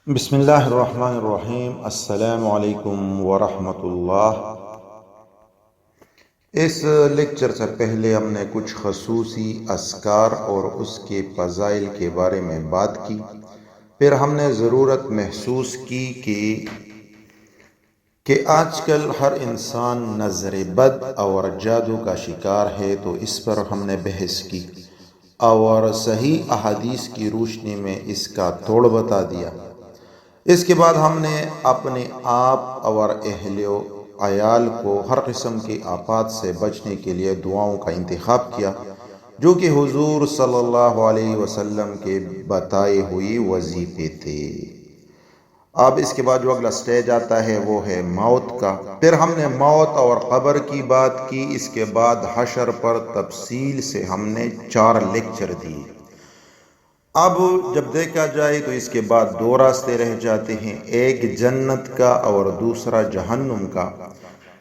بسم اللہ الرحمن الرحیم۔ السلام علیکم ورحمۃ اللہ۔ اس لیکچر سے پہلے ہم نے کچھ خصوصی اذکار اور اس کے فضائل کے بارے میں بات کی۔ پھر ہم نے ضرورت محسوس کی کہ آج کل ہر انسان نظر بد اور جادو کا شکار ہے، تو اس پر ہم نے بحث کی اور صحیح احادیث کی روشنی میں اس کا توڑ بتا دیا۔ اس کے بعد ہم نے اپنے آپ اور اہل و عیال کو ہر قسم کے آفات سے بچنے کے لیے دعاؤں کا انتخاب کیا، جو کہ حضور صلی اللہ علیہ وسلم کے بتائے ہوئی وظیفے تھے۔ اب اس کے بعد جو اگلا سٹیج آتا ہے وہ ہے موت کا۔ پھر ہم نے موت اور قبر کی بات کی۔ اس کے بعد حشر پر تفصیل سے ہم نے 4 لیکچر دیے۔ اب جب دیکھا جائے تو اس کے بعد 2 راستے رہ جاتے ہیں، ایک جنت کا اور دوسرا جہنم کا۔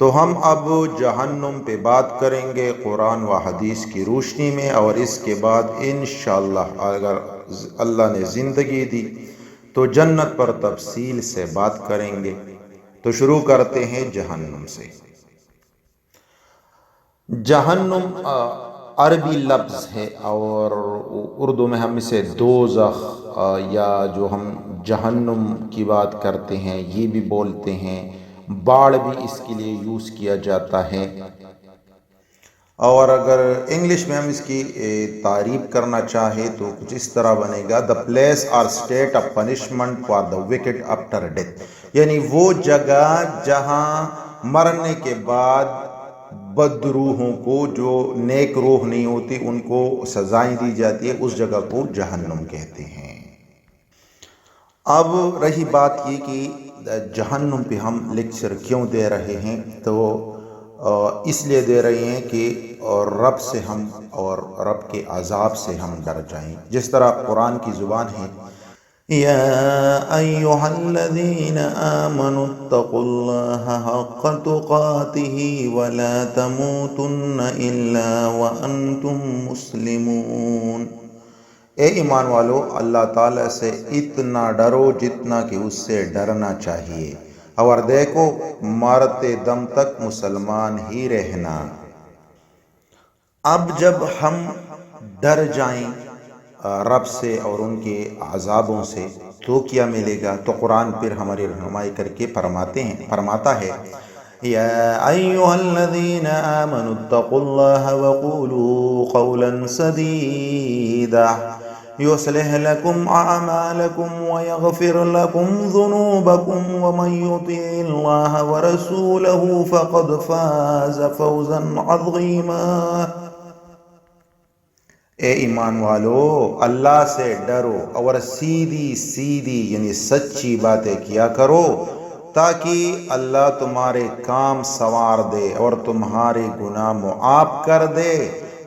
تو ہم اب جہنم پہ بات کریں گے قرآن و حدیث کی روشنی میں، اور اس کے بعد انشاءاللہ اگر اللہ نے زندگی دی تو جنت پر تفصیل سے بات کریں گے۔ تو شروع کرتے ہیں جہنم سے۔ جہنم عربی لفظ ہے، اور اردو میں ہم اسے دوزخ یا جو ہم جہنم کی بات کرتے ہیں یہ بھی بولتے ہیں، باڑ بھی اس کے لیے یوز کیا جاتا ہے۔ اور اگر انگلش میں ہم اس کی تعریف کرنا چاہے تو کچھ اس طرح بنے گا: the place or state of punishment for the wicked after death، یعنی وہ جگہ جہاں مرنے کے بعد بد روحوں کو، جو نیک روح نہیں ہوتی، ان کو سزائیں دی جاتی ہے، اس جگہ کو جہنم کہتے ہیں۔ اب رہی بات یہ کہ جہنم پہ ہم لیکچر کیوں دے رہے ہیں، تو اس لیے دے رہے ہیں کہ رب سے ہم اور رب کے عذاب سے ہم ڈر جائیں۔ جس طرح قرآن کی زبان ہے: یا ایہا الذین آمنوا اتقوا اللہ حق تقاتہ ولا تموتن الا وانتم مسلمون۔ اے ایمان والو، اللہ تعالیٰ سے اتنا ڈرو جتنا کہ اس سے ڈرنا چاہیے، اور دیکھو مرتے دم تک مسلمان ہی رہنا۔ اب جب ہم ڈر جائیں رب سے اور ان کے عذابوں سے تو کیا ملے گا؟ تو قرآن پھر ہماری رہنمائی کر کے فرماتا ہے: یا ایہا الذین آمنوا اتقوا اللہ وقولوا قولا سدیدا یصلح لکم اعمالکم ویغفر لکم ذنوبکم ومن یطع اللہ ورسولہ فقد فاز فوزا عظیما۔ اے ایمان والو، اللہ سے ڈرو اور سیدھی یعنی سچی باتیں کیا کرو، تاکہ اللہ تمہارے کام سنوار دے اور تمہارے گناہ معاف کر دے،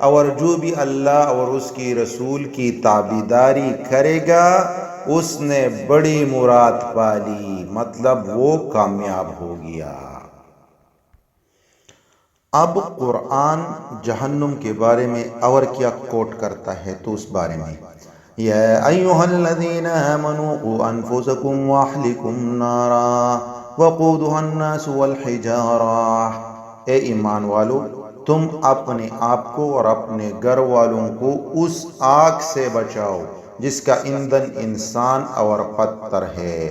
اور جو بھی اللہ اور اس کی رسول کی تابعداری کرے گا اس نے بڑی مراد پالی، مطلب وہ کامیاب ہو گیا۔ اب قرآن جہنم کے بارے میں اور کیا کوٹ کرتا ہے، تو اس بارے میں: یا ایہا الذین آمنوا قوا انفسکم واہلکم نارا وقودھا الناس والحجارہ۔ اے ایمان والو، تم اپنے آپ کو اور اپنے گھر والوں کو اس آگ سے بچاؤ جس کا ایندھن انسان اور پتھر ہے۔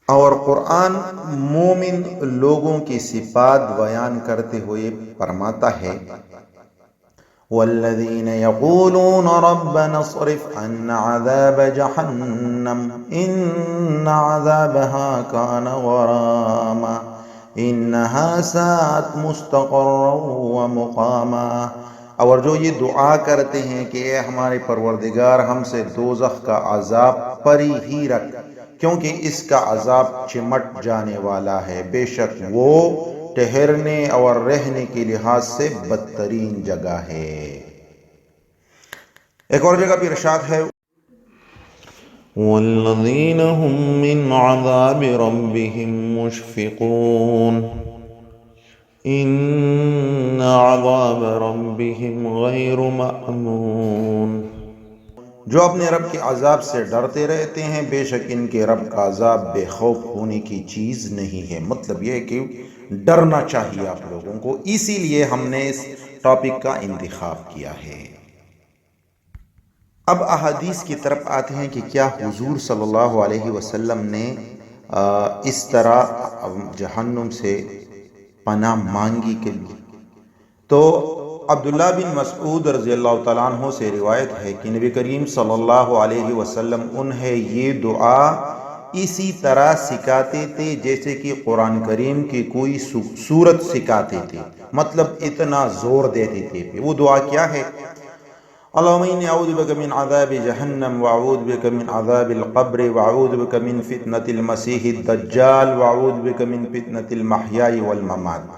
اور قرآن مومن لوگوں کی صفات بیان کرتے ہوئے فرماتا ہے: والذین یقولون ربنا اصرف عنا عذاب جہنم ان عذابها کان غراما انہا ساءت مستقرا ومقاما۔ اور جو یہ دعا کرتے ہیں کہ اے ہمارے پروردگار، ہم سے دوزخ کا عذاب پری ہی رکھ، کیونکہ اس کا عذاب چمٹ جانے والا ہے، بے شک وہ ٹھہرنے اور رہنے کے لحاظ سے بدترین جگہ ہے۔ ایک اور جگہ پہ ارشاد ہے: والذین هم من عذاب ربهم مشفقون ان عذاب ربهم غیر مأمون۔ جو اپنے رب کے عذاب سے ڈرتے رہتے ہیں بے شک ان کے رب کا عذاب بے خوف ہونے کی چیز نہیں ہے۔ مطلب یہ ہے کہ ڈرنا چاہیے آپ لوگوں کو، اسی لیے ہم نے اس ٹاپک کا انتخاب کیا ہے۔ اب احادیث کی طرف آتے ہیں کہ کیا حضور صلی اللہ علیہ وسلم نے اس طرح جہنم سے پناہ مانگی کے لیے؟ تو عبداللہ بن مسعود رضی اللہ تعالیٰ عنہ سے روایت ہے کہ نبی کریم صلی اللہ علیہ وسلم انہیں یہ دعا اسی طرح سکھاتے تھے جیسے کہ قرآن کریم کی کوئی سورت سکھاتے تھے، مطلب اتنا زور دیتے تھے۔ وہ دعا کیا ہے؟ اللہم انی اعوذ بک من عذاب جہنم واعوذ بک من عذاب القبر واعوذ بک من فتنة المسیح الدجال واعوذ بک من فتنة المحیاء والممات۔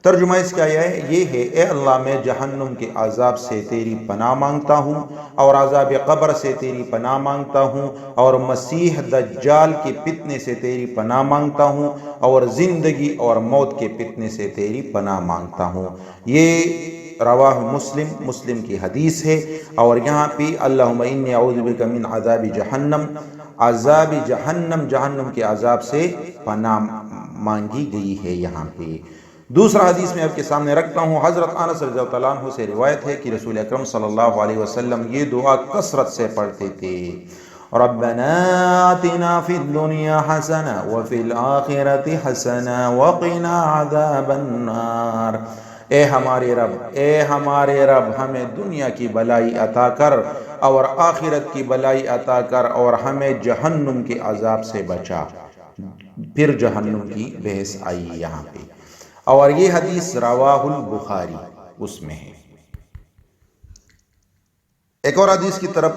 ترجمہ اس کا یہ ہے، اے اللہ میں جہنم کے عذاب سے تیری پناہ مانگتا ہوں اور عذاب قبر سے تیری پناہ مانگتا ہوں اور مسیح دجال کے فتنے سے تیری پناہ مانگتا ہوں اور زندگی اور موت کے فتنے سے تیری پناہ مانگتا ہوں۔ یہ رواہ مسلم کی حدیث ہے، اور یہاں پہ اللہم انی اعوذ بک من عذاب جہنم، عذاب جہنم کے عذاب سے پناہ مانگی گئی ہے یہاں پہ۔ دوسرا حدیث میں آپ کے سامنے رکھتا ہوں، حضرت انس رضی اللہ عنہ سے روایت ہے کہ رسول اکرم صلی اللہ علیہ وسلم یہ دعا کثرت سے پڑھتے تھے، ربنا آتنا فی الدنیا حسنہ وفی الآخرۃ حسنہ وقنا عذاب النار۔ اے ہمارے رب ہمیں دنیا کی بلائی عطا کر اور آخرت کی بلائی عطا کر اور ہمیں جہنم کے عذاب سے بچا۔ پھر جہنم کی بحث آئی یہاں پہ، اور یہ حدیث رواہ البخاری اس میں ہے۔ ایک اور حدیث کی طرف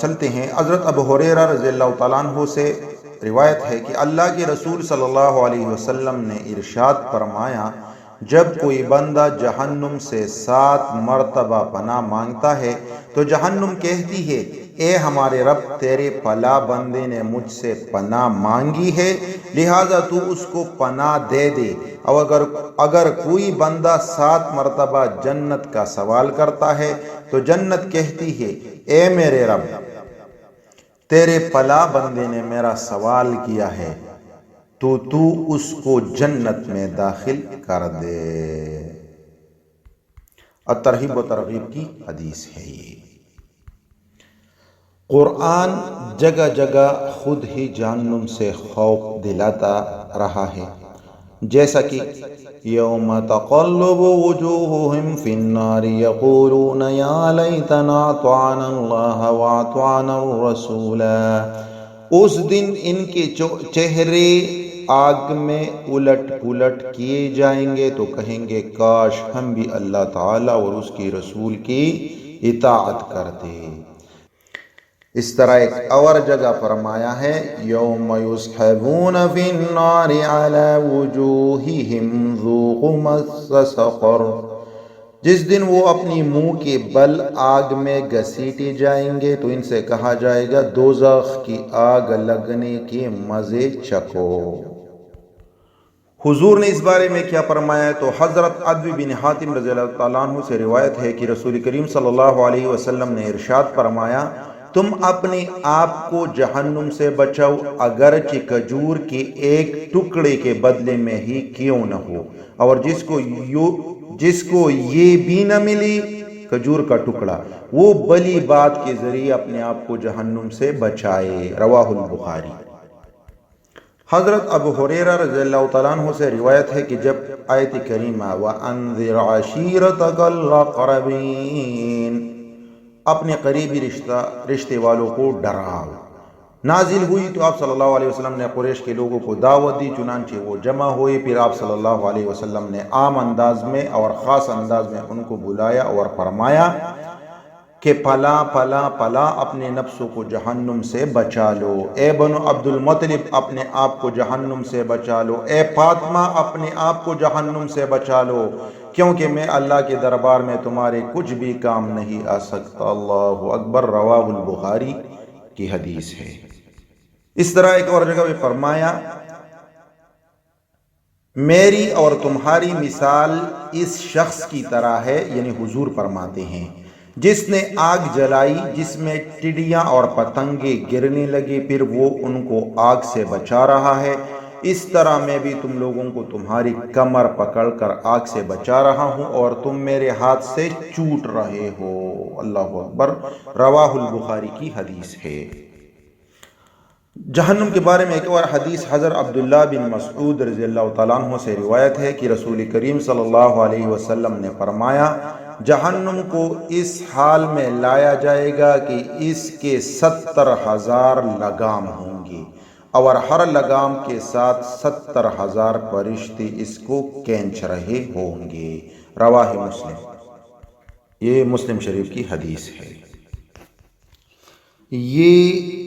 چلتے ہیں۔ حضرت ابو ہریرہ رضی اللہ تعالیٰ عنہ سے روایت ہے کہ اللہ کے رسول صلی اللہ علیہ وسلم نے ارشاد فرمایا، جب کوئی بندہ جہنم سے 7 مرتبہ پناہ مانگتا ہے تو جہنم کہتی ہے، اے ہمارے رب تیرے فلاں بندے نے مجھ سے پناہ مانگی ہے لہٰذا تو اس کو پناہ دے دے۔ اور اگر کوئی بندہ 7 مرتبہ جنت کا سوال کرتا ہے تو جنت کہتی ہے، اے میرے رب تیرے فلاں بندے نے میرا سوال کیا ہے تو اس کو جنت میں داخل کر دے۔ الترغیب و ترغیب کی حدیث ہے یہ۔ قرآن جگہ جگہ خود ہی جہنم سے خوف دلاتا رہا ہے، جیسا کہ یوم تقلب وجوہہم فی النار یقولون یا لیتنا اطعنا اللہ واطعنا الرسول۔ اس دن ان کے چہرے آگ میں الٹ پلٹ کیے جائیں گے تو کہیں گے کاش ہم بھی اللہ تعالیٰ اور اس کے رسول کی اطاعت کرتے۔ اس طرح ایک اور جگہ فرمایا ہے، یوم یسحبون فی النار علی وجوہہم ذوقوا مس سقر۔ جس دن وہ اپنی منہ کے بل آگ میں گھسیٹے جائیں گے تو ان سے کہا جائے گا دوزخ کی آگ لگنے کے مزے چکھو۔ حضور نے اس بارے میں کیا فرمایا؟ تو حضرت عدی بن حاتم رضی اللہ تعالیٰ عنہ سے روایت ہے کہ رسول کریم صلی اللہ علیہ وسلم نے ارشاد فرمایا، تم اپنے آپ کو جہنم سے بچاؤ اگرچہ کھجور کے ایک ٹکڑے کے بدلے میں ہی کیوں نہ ہو، اور جس کو یہ بھی نہ ملی کھجور کا ٹکڑا، وہ بلی بات کے ذریعے اپنے آپ کو جہنم سے بچائے۔ رواہ البخاری۔ حضرت ابو ہریرہ رضی اللہ تعالیٰ عنہ سے روایت ہے کہ جب آیت کریمہ وَأَنذِرْ عَشِيرَتَكَ الْأَقْرَبِينَ، اپنے قریبی رشتے والوں کو ڈراؤ، نازل ہوئی تو آپ صلی اللہ علیہ وسلم نے قریش کے لوگوں کو دعوت دی، چنانچہ وہ جمع ہوئے۔ پھر آپ صلی اللہ علیہ وسلم نے عام انداز میں اور خاص انداز میں ان کو بلایا اور فرمایا کہ پلا اپنے نفسوں کو جہنم سے بچا لو، اے بنو عبد المطلب اپنے آپ کو جہنم سے بچا لو، اے فاطمہ اپنے آپ کو جہنم سے بچا لو، کیونکہ میں اللہ کے دربار میں تمہارے کچھ بھی کام نہیں آ سکتا۔ اللہ اکبر۔ رواہ البخاری کی حدیث ہے۔ اس طرح ایک اور جگہ بھی فرمایا، میری اور تمہاری مثال اس شخص کی طرح ہے، یعنی حضور فرماتے ہیں، جس نے آگ جلائی جس میں ٹڈیاں اور پتنگے گرنے لگے، پھر وہ ان کو آگ سے بچا رہا ہے، اس طرح میں بھی تم لوگوں کو تمہاری کمر پکڑ کر آگ سے بچا رہا ہوں اور تم میرے ہاتھ سے چوٹ رہے ہو۔ اللہ اکبر۔ رواہ البخاری کی حدیث ہے۔ جہنم کے بارے میں ایک اور حدیث حضرت عبداللہ بن مسعود رضی اللہ تعالیٰ عنہ سے روایت ہے کہ رسول کریم صلی اللہ علیہ وسلم نے فرمایا، جہنم کو اس حال میں لایا جائے گا کہ اس کے 70,000 لگام ہوں گے اور ہر لگام کے ساتھ 70,000 فرشتے اس کو کھینچ رہے ہوں گے۔ رواہ مسلم۔ یہ مسلم شریف کی حدیث ہے۔ یہ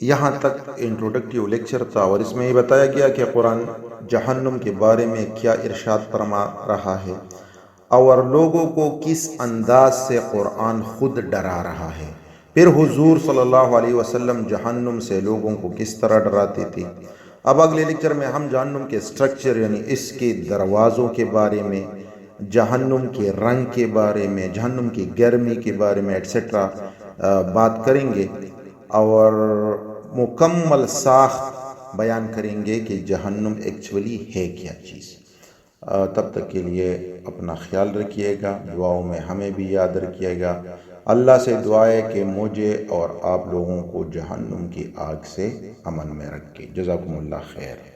یہاں تک انٹروڈکٹیو لیکچر تھا، اور اس میں یہ بتایا گیا کہ قرآن جہنم کے بارے میں کیا ارشاد فرما رہا ہے اور لوگوں کو کس انداز سے قرآن خود ڈرا رہا ہے۔ پھر حضور صلی اللہ علیہ وسلم جہنم سے لوگوں کو کس طرح ڈراتے تھے۔ اب اگلے لیکچر میں ہم جہنم کے سٹرکچر یعنی اس کے دروازوں کے بارے میں، جہنم کے رنگ کے بارے میں، جہنم کی گرمی کے بارے میں ایٹسٹرا بات کریں گے اور مکمل ساخت بیان کریں گے کہ جہنم ایکچولی ہے کیا چیز۔ تب تک کے لیے اپنا خیال رکھیے گا، دعاؤں میں ہمیں بھی یاد رکھیے گا۔ اللہ سے دعا ہے کہ مجھے اور آپ لوگوں کو جہنم کی آگ سے امن میں رکھے۔ جزاکم اللہ خیر۔